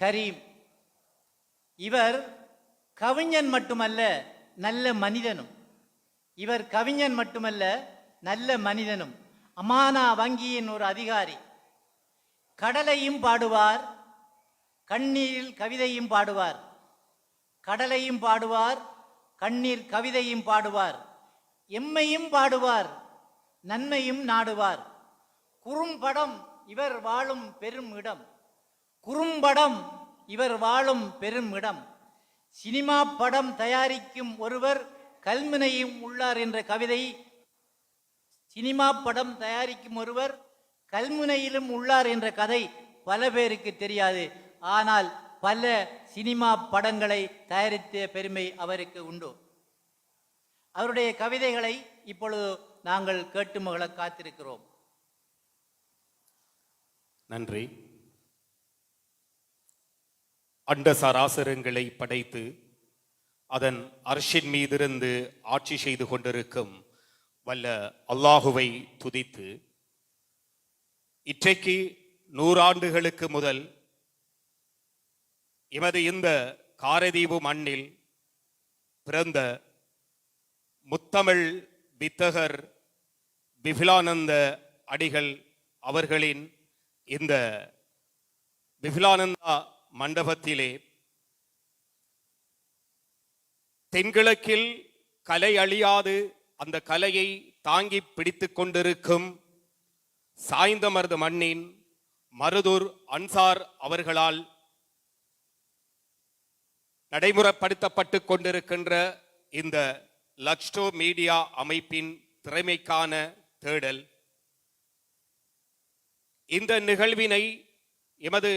கரீம். இவர் கவிஞன் மட்டுமல்ல, நல்ல மனிதனும். இவர் கவிஞன் மட்டுமல்ல, நல்ல மனிதனும். அமானா வங்கியின் ஒரு அதிகாரி. கடலையும் பாடுவார், கண்ணீரில் கவிதையும் பாடுவார். கடலையும் பாடுவார், கண்ணீர் கவிதையும் பாடுவார். எம்மையும் பாடுவார், நன்மையும் நாடுவார். குறும்படம் இவர் வாழும் பெரும் இடம். குறும்படம் இவர் வாழும் பெரும் இடம். சினிமா படம் தயாரிக்கும் ஒருவர் கல்முனையும் உள்ளார் என்ற கவிதை. சினிமா படம் தயாரிக்கும் ஒருவர் கல்முனையிலும் உள்ளார் என்ற கதை பல பேருக்கு தெரியாது. ஆனால் பல சினிமா படங்களை தயாரித்த பெருமை அவருக்கு உண்டு. அவருடைய கவிதைகளை இப்பொழுது நாங்கள் கேட்டு மகிழ காத்திருக்கிறோம். நன்றி. அண்ட சராசரங்களை படைத்து அதன் அர்ஷின் மீதிருந்து ஆட்சி செய்து கொண்டிருக்கும் வல்ல அல்லாஹுவை துதித்து, இன்றைக்கு 100 ஆண்டுகளுக்கு முதல் எமது இந்த காரதீவு மண்ணில் பிறந்த முத்தமிழ் வித்தகர் விபிலானந்த அடிகள் அவர்களின் இந்த விபிலானந்தா மண்டபத்திலே தென்கிழக்கில் கலை அழியாது அந்த கலையை தாங்கி பிடித்து கொண்டிருக்கும் சாய்ந்தமருது மண்ணின் மருதூர் அன்சார் அவர்களால் நடைமுறைப்படுத்தப்பட்டு கொண்டிருக்கின்ற இந்த லக்ஸ்டோ மீடியா அமைப்பின் திறமைக்கான தேடல். இந்த நிகழ்வினை எமது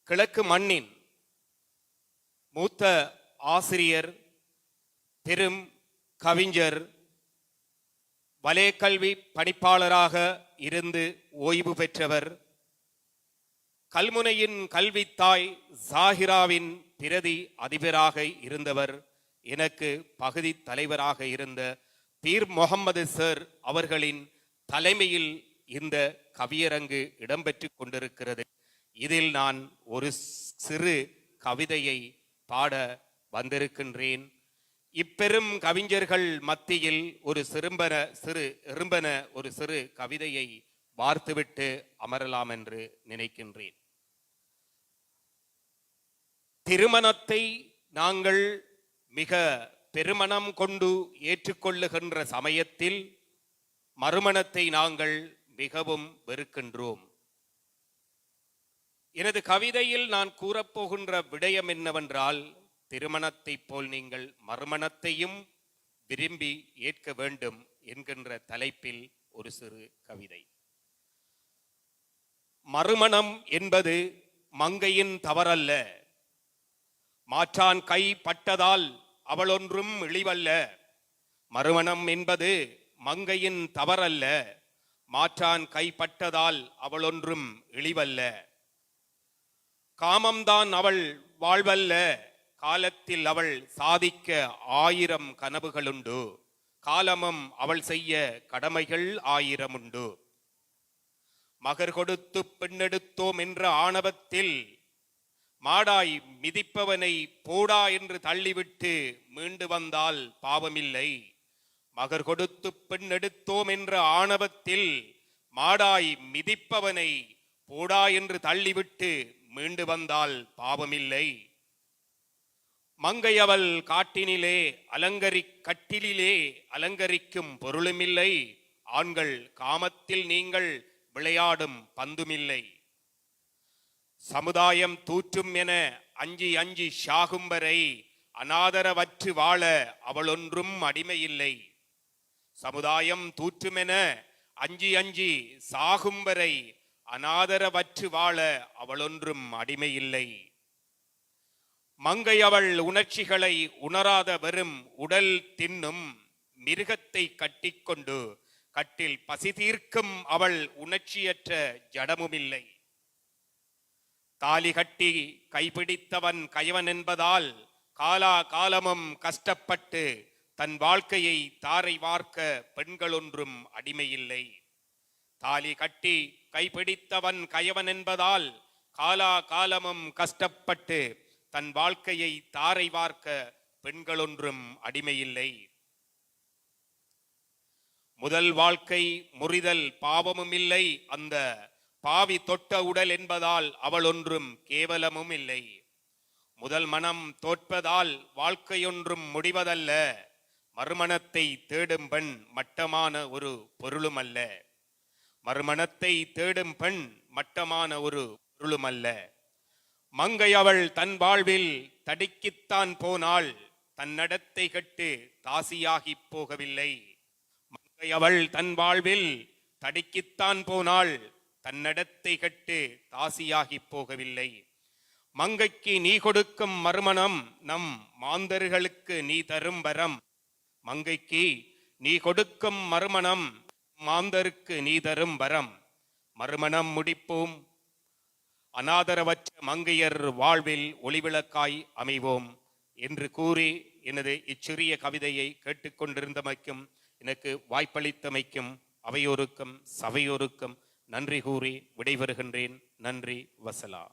கிழக்கு மண்ணின் மூத்த ஆசிரியர், பெரும் கவிஞர், வலயக்கல்வி பணிப்பாளராக இருந்து ஓய்வு பெற்றவர், கல்முனையின் கல்வித்தாய் ஜாகிராவின் பிரதி அதிபராக இருந்தவர், எனக்கு பகுதி தலைவராக இருந்த பீர் முகமது சார் அவர்களின் தலைமையில் இந்த கவியரங்கு இடம்பெற்று கொண்டிருக்கிறது. இதில் நான் ஒரு சிறு கவிதையை பாட வந்திருக்கின்றேன். இப்பெரும் கவிஞர்கள் மத்தியில் ஒரு சிறு கவிதையை வார்த்துவிட்டு அமரலாம் என்று நினைக்கின்றேன். திருமணத்தை நாங்கள் மிக பெருமனம் கொண்டு ஏற்றுக்கொள்ளுகின்ற சமயத்தில் மறுமணத்தை நாங்கள் மிகவும் வெறுக்கின்றோம். எனது கவிதையில் நான் கூறப்போகின்ற விடயம் என்னவென்றால், திருமணத்தை போல் நீங்கள் மறுமணத்தையும் விரும்பி ஏற்க வேண்டும் என்கின்ற தலைப்பில் ஒரு சிறு கவிதை. மறுமணம் என்பது மங்கையின் தவறல்ல, மாற்றான் கை பட்டதால் அவளொன்றும் இழிவல்ல. மறுமணம் என்பது மங்கையின் தவறல்ல, மாற்றான் கைப்பட்டதால் அவளொன்றும் இழிவல்ல. காமம்தான் அவள் வாழ்வல்ல, காலத்தில் அவள் சாதிக்க 1000 கனவுகளுண்டு. காலமும் அவள் செய்ய கடமைகள் 1000 உண்டு. மகர் கொடுத்து பெண்ணெடுத்தோம் என்ற ஆணவத்தில் மாடாய் மிதிப்பவனை போடா என்று தள்ளிவிட்டு மீண்டு வந்தால் பாவமில்லை. மகர் கொடுத்து பெண்ணெடுத்தோம் என்ற ஆணவத்தில் மாடாய் மிதிப்பவனை போடா என்று தள்ளிவிட்டு மீண்டு வந்தால் பாவமில்லை. மங்கையவள் காட்டினிலே கட்டிலே அலங்கரிக்கும் பொருளுமில்லை. ஆண்கள் காமத்தில் நீங்கள் விளையாடும் பந்துமில்லை. சமுதாயம் தூற்றும் என அஞ்சி அஞ்சி சாகும் வரை அநாதரவற்று வாழ அவளொன்றும் அடிமையில்லை. சமுதாயம் தூற்றுமென அஞ்சி அஞ்சி சாகும் வரை அநாதரவற்று வாழ அவளொன்றும் அடிமையில்லை. மங்கை அவள் உணர்ச்சிகளை உணராத வெறும் உடல் தின்னும் மிருகத்தை கட்டிக்கொண்டு கட்டில் பசி தீர்க்கும் அவள் உணர்ச்சியற்ற ஜடமுமில்லை. தாலி கட்டி கைப்பிடித்தவன் கயவன் என்பதால் காலா காலமும் கஷ்டப்பட்டு தன் வாழ்க்கையை தாரை வார்க்க பெண்களொன்றும் அடிமையில்லை. தாலி கட்டி கைப்பிடித்தவன் கயவன் என்பதால் காலா காலமும் கஷ்டப்பட்டு தன் வாழ்க்கையை தாரை வார்க்க பெண்களொன்றும் அடிமையில்லை. முதல் வாழ்க்கை முறிதல் பாவமும் இல்லை, அந்த பாவி தொட்ட உடல் என்பதால் அவள் ஒன்றும் கேவலமும் இல்லை. முதல் மனம் தோற்பதால் வாழ்க்கையொன்றும் முடிவதல்ல, மறுமணத்தை தேடும் பெண் மட்டமான ஒரு பொருளும் அல்ல. மறுமணத்தை தேடும் பெண் மட்டமான ஒரு பொருளும் அல்ல. மங்கை அவள் தன் வாழ்வில் தடுக்கித்தான் போனாள், தன் நடத்தை கட்டு தாசியாகி போகவில்லை. மங்கை அவள் தன் வாழ்வில் தடுக்கித்தான் போனாள், தன் நடத்தை கட்டு தாசியாகி போகவில்லை. மங்கைக்கு நீ கொடுக்கும் மறுமணம் நம் மாந்தர்களுக்கு நீ தரும் வரம். மங்கைக்கு நீ கொடுக்கும் மறுமணம் மாந்தருக்கு நீ தரும் வரம். மறுமணம் முடிப்போம், அநாதரவற்ற மங்கையர் வாழ்வில் ஒளிவிளக்காய் அமைவோம் என்று கூறி எனது இச்சிறிய கவிதையை கேட்டுக்கொண்டிருந்தமைக்கும் எனக்கு வாய்ப்பளித்தமைக்கும் அவையோருக்கும் சபையோருக்கும் நன்றி கூறி விடைபெறுகின்றேன். நன்றி. வசலா.